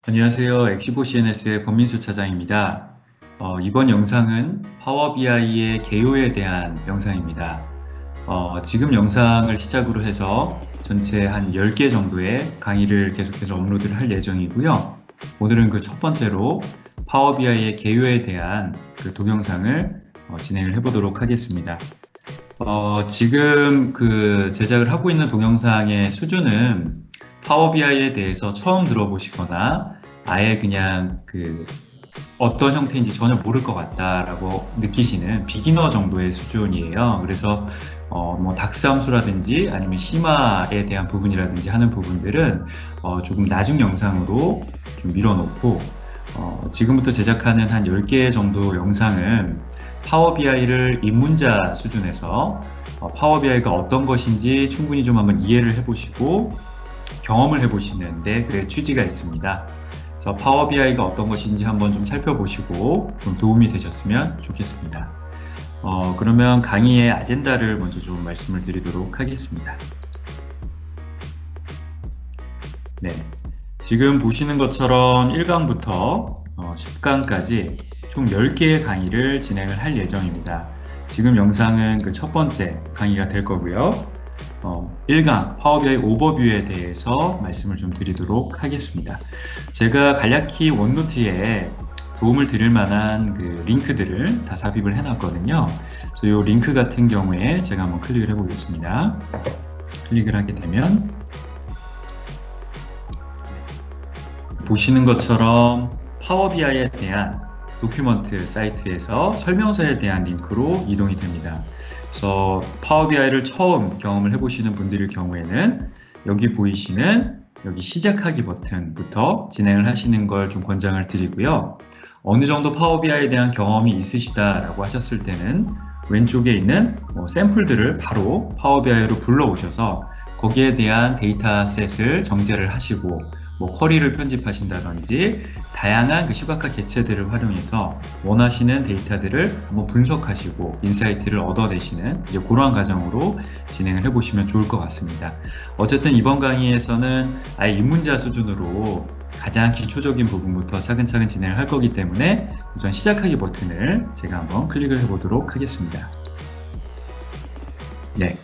안녕하세요. 엑시보 CNS의 권민수 차장입니다. 이번 영상은 파워 BI의 개요에 대한 영상입니다. 지금 영상을 시작으로 해서 전체 한 10개 정도의 강의를 계속해서 업로드를 할 예정이고요. 오늘은 그 첫 번째로 파워 BI의 개요에 대한 그 동영상을 진행을 해보도록 하겠습니다. 지금 그 제작을 하고 있는 동영상의 수준은 파워 BI에 대해서 처음 들어보시거나 아예 그냥 어떤 형태인지 전혀 모를 것 같다라고 느끼시는 비기너 정도의 수준이에요. 그래서 뭐 닥스 함수라든지 아니면 심화에 대한 부분이라든지 하는 부분들은 조금 나중 영상으로 좀 밀어놓고 지금부터 제작하는 한 10개 정도 영상은 파워 BI를 입문자 수준에서 파워 BI가 어떤 것인지 충분히 좀 한번 이해를 해보시고 경험을 해보시는데 그의 취지가 있습니다. 그래서 파워 BI가 어떤 것인지 한번 좀 살펴보시고 좀 도움이 되셨으면 좋겠습니다. 그러면 강의의 아젠다를 먼저 좀 말씀을 드리도록 하겠습니다. 네, 지금 보시는 것처럼 1강부터 10강까지 총 10개의 강의를 진행을 할 예정입니다. 지금 영상은 그 첫 번째 강의가 될 거고요. 1강 파워 BI 오버뷰에 대해서 말씀을 좀 드리도록 하겠습니다. 제가 간략히 원노트에 도움을 드릴 만한 그 링크들을 다 삽입을 해놨거든요. 그래서 이 링크 같은 경우에 제가 한번 클릭을 해보겠습니다. 클릭을 하게 되면 보시는 것처럼 파워 BI에 대한 도큐먼트 사이트에서 설명서에 대한 링크로 이동이 됩니다. 그래서 파워 BI를 처음 경험을 해보시는 분들일 경우에는 여기 보이시는 여기 시작하기 버튼부터 진행을 하시는 걸 좀 권장을 드리고요. 어느 정도 파워 BI에 대한 경험이 있으시다라고 하셨을 때는 왼쪽에 있는 샘플들을 바로 파워 BI로 불러오셔서 거기에 대한 데이터셋을 정제를 하시고 쿼리를 편집하신다든지 다양한 그 시각화 개체들을 활용해서 원하시는 데이터들을 한번 분석하시고 인사이트를 얻어내시는 이제 그러한 과정으로 진행을 해보시면 좋을 것 같습니다. 어쨌든 이번 강의에서는 아예 입문자 수준으로 가장 기초적인 부분부터 차근차근 진행을 할 거기 때문에 우선 시작하기 버튼을 제가 한번 클릭을 해보도록 하겠습니다. 네,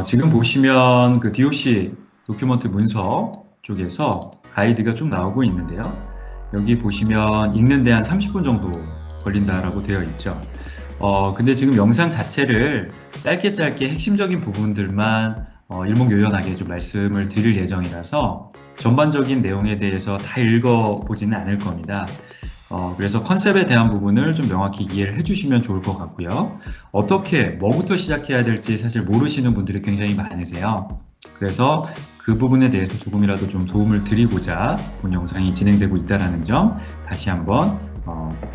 지금 보시면 그 DOC 도큐먼트 문서 쪽에서 가이드가 쭉 나오고 있는데요. 여기 보시면 읽는데 한 30분 정도 걸린다라고 되어 있죠. 근데 지금 영상 자체를 짧게 핵심적인 부분들만 일목요연하게 좀 말씀을 드릴 예정이라서 전반적인 내용에 대해서 다 읽어보지는 않을 겁니다. 그래서 컨셉에 대한 부분을 좀 명확히 이해를 해주시면 좋을 것 같고요. 뭐부터 시작해야 될지 사실 모르시는 분들이 굉장히 많으세요. 그래서 그 부분에 대해서 조금이라도 좀 도움을 드리고자 본 영상이 진행되고 있다는 점 다시 한번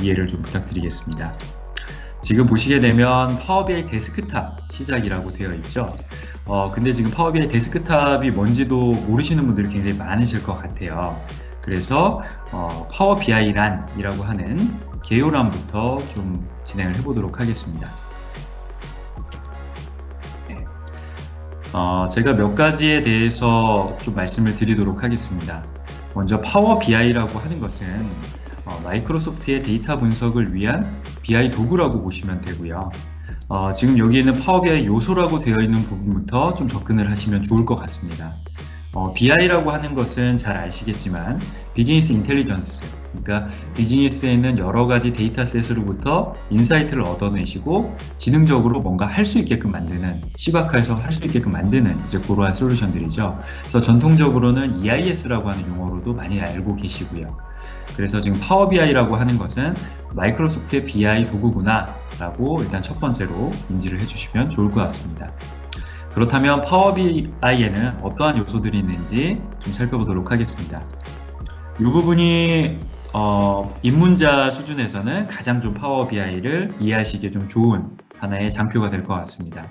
이해를 좀 부탁드리겠습니다. 지금 보시게 되면 파워 BI 데스크탑 시작이라고 되어 있죠. 근데 지금 파워 BI 데스크탑이 뭔지도 모르시는 분들이 굉장히 많으실 것 같아요. 그래서 파워 BI란이라고 하는 개요란부터 좀 진행을 해보도록 하겠습니다. 제가 몇 가지에 대해서 좀 말씀을 드리도록 하겠습니다. 먼저 파워 BI라고 하는 것은 마이크로소프트의 데이터 분석을 위한 BI 도구라고 보시면 되고요. 지금 여기 있는 파워 BI 요소라고 되어 있는 부분부터 좀 접근을 하시면 좋을 것 같습니다. BI라고 하는 것은 잘 아시겠지만 비즈니스 인텔리전스, 그러니까 비즈니스에 있는 여러 가지 데이터셋으로부터 인사이트를 얻어내시고 지능적으로 뭔가 할 수 있게끔 만드는, 시각화해서 할 수 있게끔 만드는 이제 그러한 솔루션들이죠. 그래서 전통적으로는 EIS라고 하는 용어로도 많이 알고 계시고요. 그래서 지금 파워 BI라고 하는 것은 마이크로소프트의 BI 도구구나 라고 일단 첫 번째로 인지를 해주시면 좋을 것 같습니다. 그렇다면 파워 BI에는 어떠한 요소들이 있는지 좀 살펴보도록 하겠습니다. 이 부분이 입문자 수준에서는 가장 좀 파워 BI를 이해하시기에 좀 좋은 하나의 장표가 될 것 같습니다.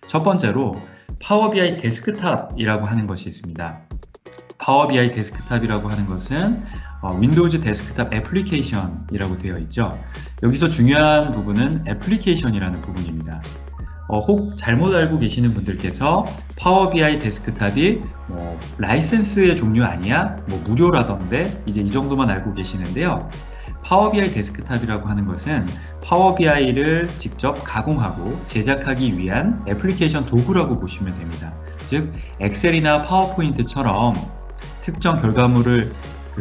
첫 번째로 파워 BI 데스크탑이라고 하는 것이 있습니다. 파워 BI 데스크탑이라고 하는 것은 윈도우즈 데스크탑 애플리케이션이라고 되어 있죠. 여기서 중요한 부분은 애플리케이션이라는 부분입니다. 혹 잘못 알고 계시는 분들께서 파워 BI 데스크탑이 라이센스의 종류 아니야? 무료라던데 이제 이 정도만 알고 계시는데요. 파워 BI 데스크탑이라고 하는 것은 파워 BI를 직접 가공하고 제작하기 위한 애플리케이션 도구라고 보시면 됩니다. 즉 엑셀이나 파워포인트처럼 특정 결과물을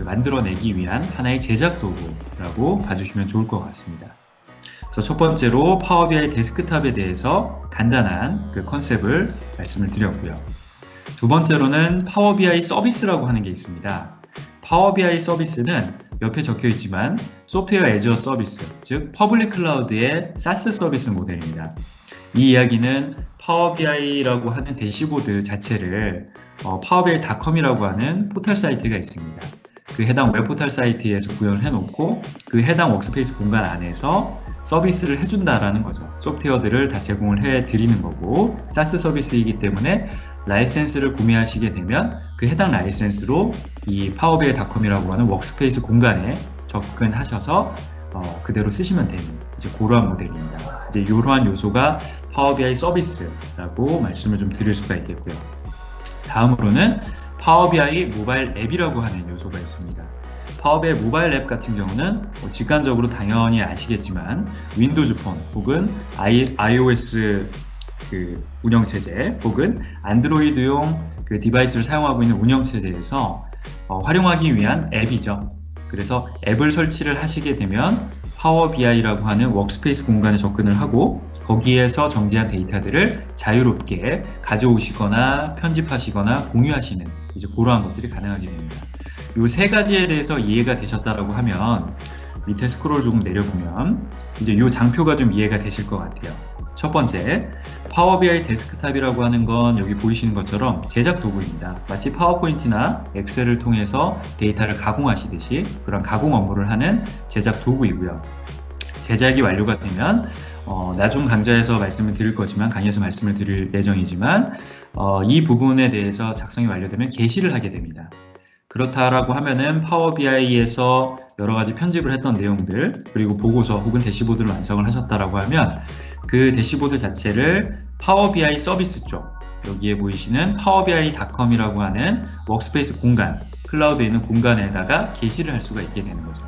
만들어내기 위한 하나의 제작 도구라고 봐주시면 좋을 것 같습니다. 그래서 첫 번째로 파워 BI 데스크탑에 대해서 간단한 컨셉을 말씀을 드렸고요. 두 번째로는 파워 BI 서비스라고 하는 게 있습니다. 파워 BI 서비스는 옆에 적혀 있지만 소프트웨어 애저 서비스, 즉 퍼블릭 클라우드의 SaaS 서비스 모델입니다. 이 이야기는 파워 BI라고 하는 대시보드 자체를 파워비아이.com이라고 하는 포털 사이트가 있습니다. 그 해당 웹 포털 사이트에서 구현을 해놓고 그 해당 워크스페이스 공간 안에서 서비스를 해준다라는 거죠. 소프트웨어들을 다 제공을 해드리는 거고 SaaS 서비스이기 때문에 라이센스를 구매하시게 되면 그 해당 라이센스로 이 파워비아이.com이라고 하는 워크스페이스 공간에 접근하셔서 그대로 쓰시면 되는 이제 그러한 모델입니다. 이제 이러한 요소가 파워비아이 서비스라고 말씀을 좀 드릴 수가 있겠고요. 다음으로는 파워비아이 모바일 앱이라고 하는 요소가 있습니다. 파워비아이 모바일 앱 같은 경우는 직관적으로 당연히 아시겠지만 윈도우즈 폰 혹은 iOS 운영체제 혹은 안드로이드용 디바이스를 사용하고 있는 운영체제에서 활용하기 위한 앱이죠. 그래서 앱을 설치를 하시게 되면 파워 BI라고 하는 워크스페이스 공간에 접근을 하고 거기에서 정지한 데이터들을 자유롭게 가져오시거나 편집하시거나 공유하시는 이제 그러한 것들이 가능하게 됩니다. 이 세 가지에 대해서 이해가 되셨다라고 하면 밑에 스크롤 조금 내려보면 이제 이 장표가 좀 이해가 되실 것 같아요. 첫 번째, 파워 BI 데스크탑이라고 하는 건 여기 보이시는 것처럼 제작 도구입니다. 마치 파워포인트나 엑셀을 통해서 데이터를 가공하시듯이 그런 가공 업무를 하는 제작 도구이고요. 제작이 완료가 되면 나중 강좌에서 말씀을 드릴 거지만 강의에서 말씀을 드릴 예정이지만 이 부분에 대해서 작성이 완료되면 게시를 하게 됩니다. 그렇다라고 하면은 파워 BI에서 여러 가지 편집을 했던 내용들 그리고 보고서 혹은 대시보드를 완성을 하셨다라고 하면 그 대시보드 자체를 파워 BI 서비스 쪽 여기에 보이시는 파워비아이.com이라고 하는 워크스페이스 공간, 클라우드에 있는 공간에다가 게시를 할 수가 있게 되는 거죠.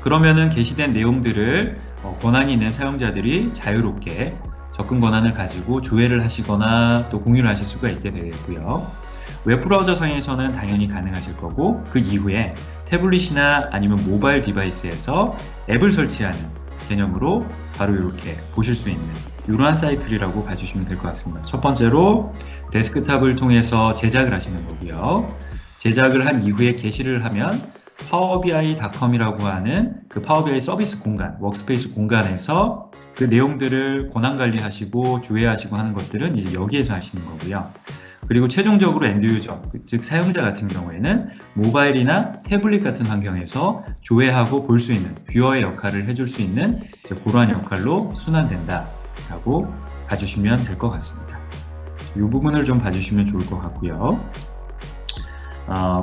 그러면은 게시된 내용들을 권한이 있는 사용자들이 자유롭게 접근 권한을 가지고 조회를 하시거나 또 공유를 하실 수가 있게 되겠고요. 웹브라우저상에서는 당연히 가능하실 거고 그 이후에 태블릿이나 아니면 모바일 디바이스에서 앱을 설치하는 개념으로 바로 이렇게 보실 수 있는 이러한 사이클이라고 봐주시면 될 것 같습니다. 첫 번째로 데스크탑을 통해서 제작을 하시는 거고요. 제작을 한 이후에 게시를 하면 파워비아이.com이라고 하는 그 파워비아이 서비스 공간, 워크스페이스 공간에서 그 내용들을 권한 관리하시고 조회하시고 하는 것들은 이제 여기에서 하시는 거고요. 그리고 최종적으로 엔드유저, 즉 사용자 같은 경우에는 모바일이나 태블릿 같은 환경에서 조회하고 볼 수 있는 뷰어의 역할을 해줄 수 있는 그러한 역할로 순환된다라고 봐주시면 될 것 같습니다. 이 부분을 좀 봐주시면 좋을 것 같고요.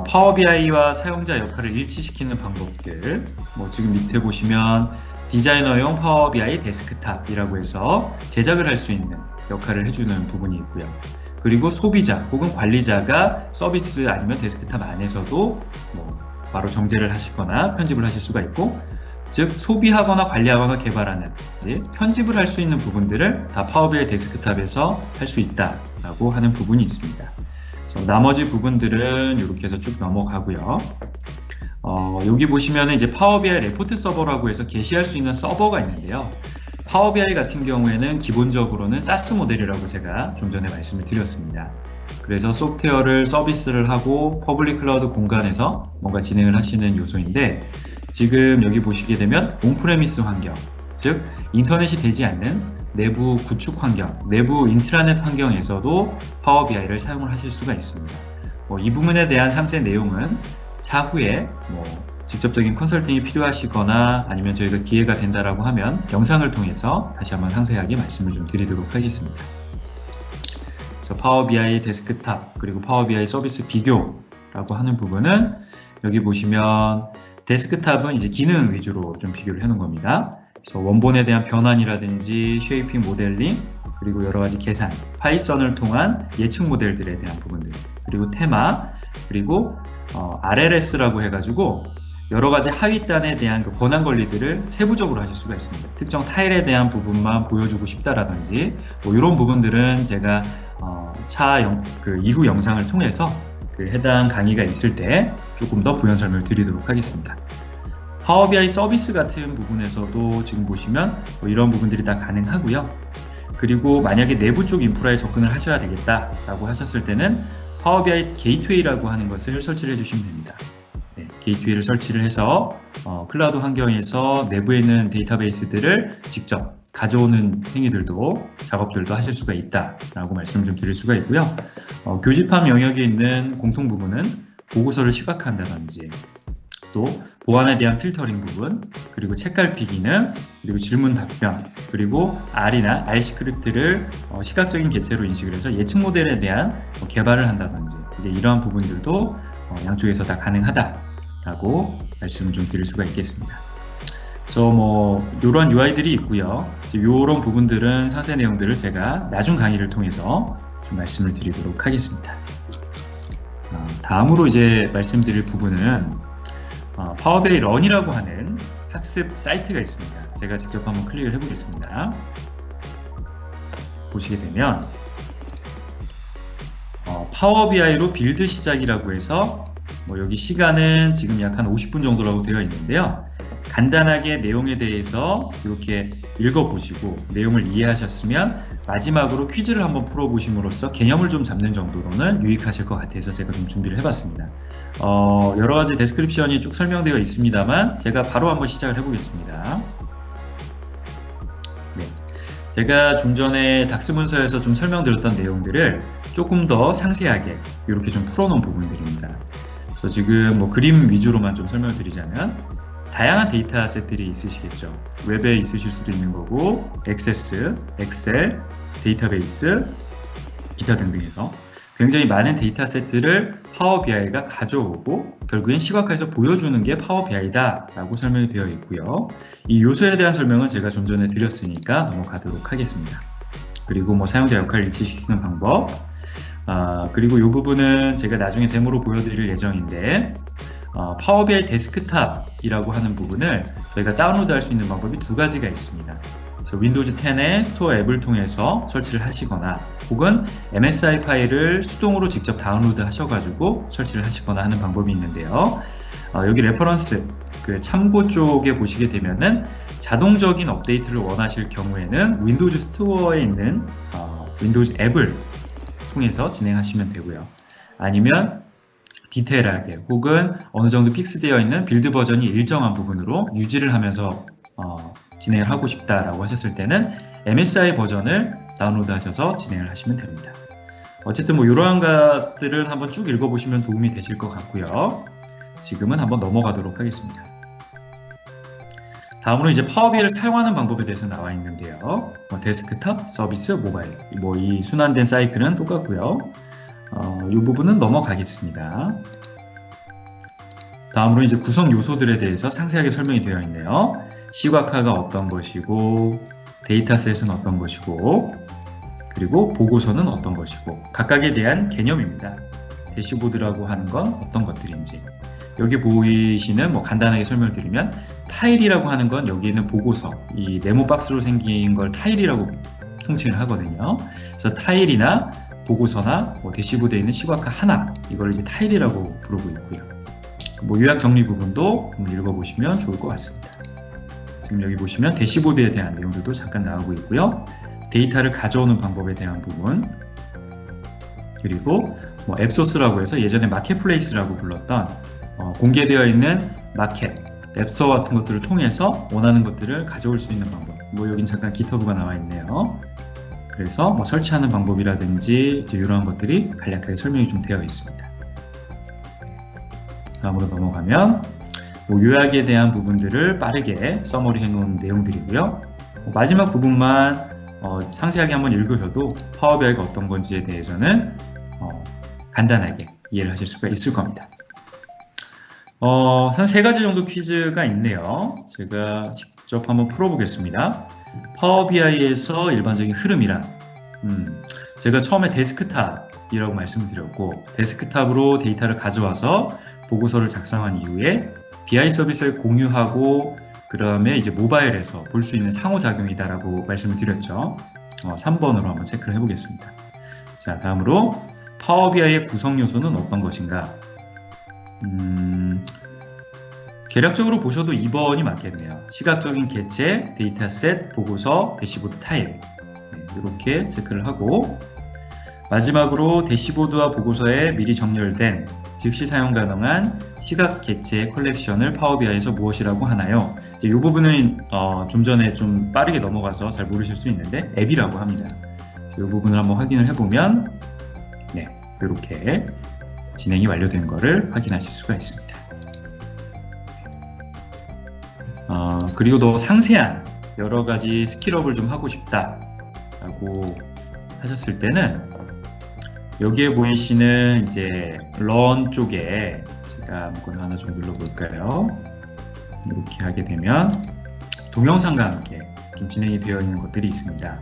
파워 BI와 사용자 역할을 일치시키는 방법들, 지금 밑에 보시면 디자이너용 파워 BI 데스크탑이라고 해서 제작을 할 수 있는 역할을 해주는 부분이 있고요. 그리고 소비자 혹은 관리자가 서비스 아니면 데스크탑 안에서도 바로 정제를 하시거나 편집을 하실 수가 있고, 즉 소비하거나 관리하거나 개발하는 편집을 할 수 있는 부분들을 다 파워비아이 데스크탑에서 할 수 있다라고 하는 부분이 있습니다. 그래서 나머지 부분들은 이렇게 해서 쭉 넘어가고요. 여기 보시면 이제 파워비아이 레포트 서버라고 해서 게시할 수 있는 서버가 있는데요. 파워비아이 같은 경우에는 기본적으로는 SaaS 모델이라고 제가 좀 전에 말씀을 드렸습니다. 그래서 소프트웨어를 서비스를 하고 퍼블릭 클라우드 공간에서 뭔가 진행을 하시는 요소인데, 지금 여기 보시게 되면 온프레미스 환경, 즉 인터넷이 되지 않는 내부 구축 환경, 내부 인트라넷 환경에서도 파워비아이를 사용을 하실 수가 있습니다. 이 부분에 대한 상세 내용은 차후에 직접적인 컨설팅이 필요하시거나 아니면 저희가 기회가 된다라고 하면 영상을 통해서 다시 한번 상세하게 말씀을 좀 드리도록 하겠습니다. 그래서 파워비아이 데스크탑 그리고 파워비아이 서비스 비교라고 하는 부분은 여기 보시면 데스크탑은 이제 기능 위주로 좀 비교를 해놓은 겁니다. 그래서 원본에 대한 변환이라든지 쉐이핑 모델링, 그리고 여러 가지 계산, 파이썬을 통한 예측 모델들에 대한 부분들, 그리고 테마, 그리고 RLS라고 해가지고 여러 가지 하위단에 대한 그 권한 관리들을 세부적으로 하실 수가 있습니다. 특정 타일에 대한 부분만 보여주고 싶다라든지 뭐 이런 부분들은 제가 이후 영상을 통해서 그 해당 강의가 있을 때 조금 더 부연 설명을 드리도록 하겠습니다. 파워 BI 서비스 같은 부분에서도 지금 보시면 뭐 이런 부분들이 다 가능하고요. 그리고 만약에 내부 쪽 인프라에 접근을 하셔야 되겠다라고 하셨을 때는 파워 BI 게이트웨이라고 하는 것을 설치를 해주시면 됩니다. 네, 게이트웨이를 설치를 해서 클라우드 환경에서 내부에 있는 데이터베이스들을 직접 가져오는 행위들도 작업들도 하실 수가 있다라고 말씀을 좀 드릴 수가 있고요. 교집합 영역에 있는 공통 부분은 보고서를 시각화한다든지 또 보안에 대한 필터링 부분, 그리고 책갈피 기능, 그리고 질문 답변, 그리고 R이나 R 스크립트를 시각적인 객체로 인식을 해서 예측 모델에 대한 개발을 한다든지 이제 이러한 부분들도 양쪽에서 다 가능하다라고 말씀을 좀 드릴 수가 있겠습니다. 그래서 뭐 이러한 UI들이 있고요. 이런 부분들은 상세 내용들을 제가 나중 강의를 통해서 좀 말씀을 드리도록 하겠습니다. 다음으로 이제 말씀드릴 부분은 파워 BI 런이라고 하는 학습 사이트가 있습니다. 제가 직접 한번 클릭을 해보겠습니다. 보시게 되면 파워 BI로 빌드 시작이라고 해서 뭐 여기 시간은 지금 약 한 50분 정도라고 되어 있는데요. 간단하게 내용에 대해서 이렇게 읽어보시고 내용을 이해하셨으면 마지막으로 퀴즈를 한번 풀어보심으로써 개념을 좀 잡는 정도로는 유익하실 것 같아서 제가 좀 준비를 해봤습니다. 여러 가지 데스크립션이 쭉 설명되어 있습니다만 제가 바로 한번 시작을 해보겠습니다. 네, 제가 좀 전에 닥스 문서에서 좀 설명드렸던 내용들을 조금 더 상세하게 이렇게 좀 풀어놓은 부분들입니다. 그래서 지금 뭐 그림 위주로만 좀 설명을 드리자면 다양한 데이터셋들이 있으시겠죠. 웹에 있으실 수도 있는 거고 액세스, 엑셀, 데이터베이스, 기타 등등해서 굉장히 많은 데이터셋들을 파워 BI가 가져오고 결국엔 시각화해서 보여주는 게 파워 BI다 라고 설명이 되어 있고요. 이 요소에 대한 설명은 제가 좀 전에 드렸으니까 넘어가도록 하겠습니다. 그리고 뭐 사용자 역할을 일치시키는 방법, 그리고 이 부분은 제가 나중에 데모로 보여드릴 예정인데 파워 BI 데스크탑이라고 하는 부분을 저희가 다운로드 할 수 있는 방법이 두 가지가 있습니다. 그래서 윈도우즈 10의 스토어 앱을 통해서 설치를 하시거나 혹은 MSI 파일을 수동으로 직접 다운로드 하셔가지고 설치를 하시거나 하는 방법이 있는데요. 여기 레퍼런스, 그 참고 쪽에 보시게 되면은 자동적인 업데이트를 원하실 경우에는 윈도우즈 스토어에 있는 윈도우즈 앱을 통해서 진행하시면 되고요. 아니면 디테일하게 혹은 어느 정도 픽스되어 있는 빌드 버전이 일정한 부분으로 유지를 하면서 진행을 하고 싶다라고 하셨을 때는 MSI 버전을 다운로드 하셔서 진행을 하시면 됩니다. 어쨌든 뭐 이러한 것들은 한번 쭉 읽어보시면 도움이 되실 것 같고요. 지금은 한번 넘어가도록 하겠습니다. 다음으로 이제 파워 BI를 사용하는 방법에 대해서 나와 있는데요. 데스크탑, 서비스, 모바일 뭐 이 순환된 사이클은 똑같고요. 이 부분은 넘어가겠습니다. 다음으로 이제 구성 요소들에 대해서 상세하게 설명이 되어 있네요. 시각화가 어떤 것이고, 데이터셋은 어떤 것이고, 그리고 보고서는 어떤 것이고, 각각에 대한 개념입니다. 대시보드라고 하는 건 어떤 것들인지. 여기 보이시는 뭐 간단하게 설명을 드리면 타일이라고 하는 건 여기 있는 보고서, 이 네모 박스로 생긴 걸 타일이라고 통칭을 하거든요. 그래서 타일이나 보고서나 뭐 대시보드에 있는 시각화 하나, 이걸 이제 타일이라고 부르고 있고요. 뭐 요약 정리 부분도 한번 읽어보시면 좋을 것 같습니다. 지금 여기 보시면 대시보드에 대한 내용들도 잠깐 나오고 있고요. 데이터를 가져오는 방법에 대한 부분, 그리고 뭐 앱소스라고 해서 예전에 마켓플레이스라고 불렀던 공개되어 있는 마켓, 앱스토어 같은 것들을 통해서 원하는 것들을 가져올 수 있는 방법. 뭐 여긴 잠깐 GitHub가 나와 있네요. 그래서 뭐 설치하는 방법이라든지 이제 이런 것들이 간략하게 설명이 좀 되어 있습니다. 다음으로 넘어가면 뭐 요약에 대한 부분들을 빠르게 서머리 해놓은 내용들이고요. 마지막 부분만 상세하게 한번 읽으셔도 파워 BI가 어떤 건지에 대해서는 간단하게 이해를 하실 수가 있을 겁니다. 한 3가지 정도 퀴즈가 있네요. 제가 직접 한번 풀어보겠습니다. 파워 BI에서 일반적인 흐름이란 제가 처음에 데스크탑이라고 말씀드렸고, 데스크탑으로 데이터를 가져와서 보고서를 작성한 이후에 BI 서비스를 공유하고, 그 다음에 이제 모바일에서 볼 수 있는 상호작용이다라고 말씀을 드렸죠. 3번으로 한번 체크를 해보겠습니다. 자, 다음으로 파워 BI의 구성 요소는 어떤 것인가? 개략적으로 보셔도 2번이 맞겠네요. 시각적인 개체, 데이터셋, 보고서, 대시보드 타입. 이렇게 체크를 하고, 마지막으로 대시보드와 보고서에 미리 정렬된 즉시 사용 가능한 시각 개체 컬렉션을 파워 BI에서 무엇이라고 하나요? 이 부분은 좀 전에 좀 빠르게 넘어가서 잘 모르실 수 있는데 앱이라고 합니다. 이 부분을 한번 확인을 해보면 네, 이렇게 진행이 완료된 것을 확인하실 수가 있습니다. 그리고 더 상세한 여러 가지 스킬업을 좀 하고 싶다라고 하셨을 때는 여기에 보이시는 이제 런 쪽에 제가 아무거나 하나 좀 눌러볼까요? 이렇게 하게 되면 동영상과 함께 좀 진행이 되어 있는 것들이 있습니다.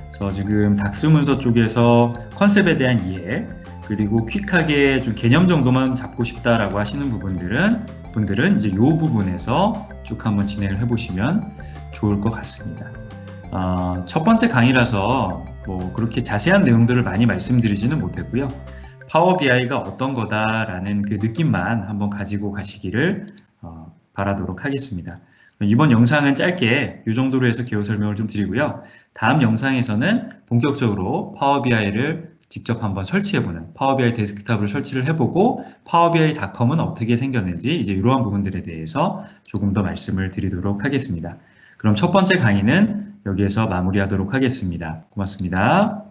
그래서 지금 닥스 문서 쪽에서 컨셉에 대한 이해, 그리고 퀵하게 좀 개념 정도만 잡고 싶다라고 하시는 분들은 이제 이 부분에서 쭉 한번 진행을 해보시면 좋을 것 같습니다. 첫 번째 강의라서 뭐 그렇게 자세한 내용들을 많이 말씀드리지는 못했고요. 파워 BI가 어떤 거다라는 그 느낌만 한번 가지고 가시기를 바라도록 하겠습니다. 이번 영상은 짧게 이 정도로 해서 개요 설명을 좀 드리고요. 다음 영상에서는 본격적으로 파워 BI를 직접 한번 설치해보는 파워 BI 데스크탑을 설치를 해보고 파워 BI.com은 어떻게 생겼는지 이제 이러한 부분들에 대해서 조금 더 말씀을 드리도록 하겠습니다. 그럼 첫 번째 강의는 여기에서 마무리하도록 하겠습니다. 고맙습니다.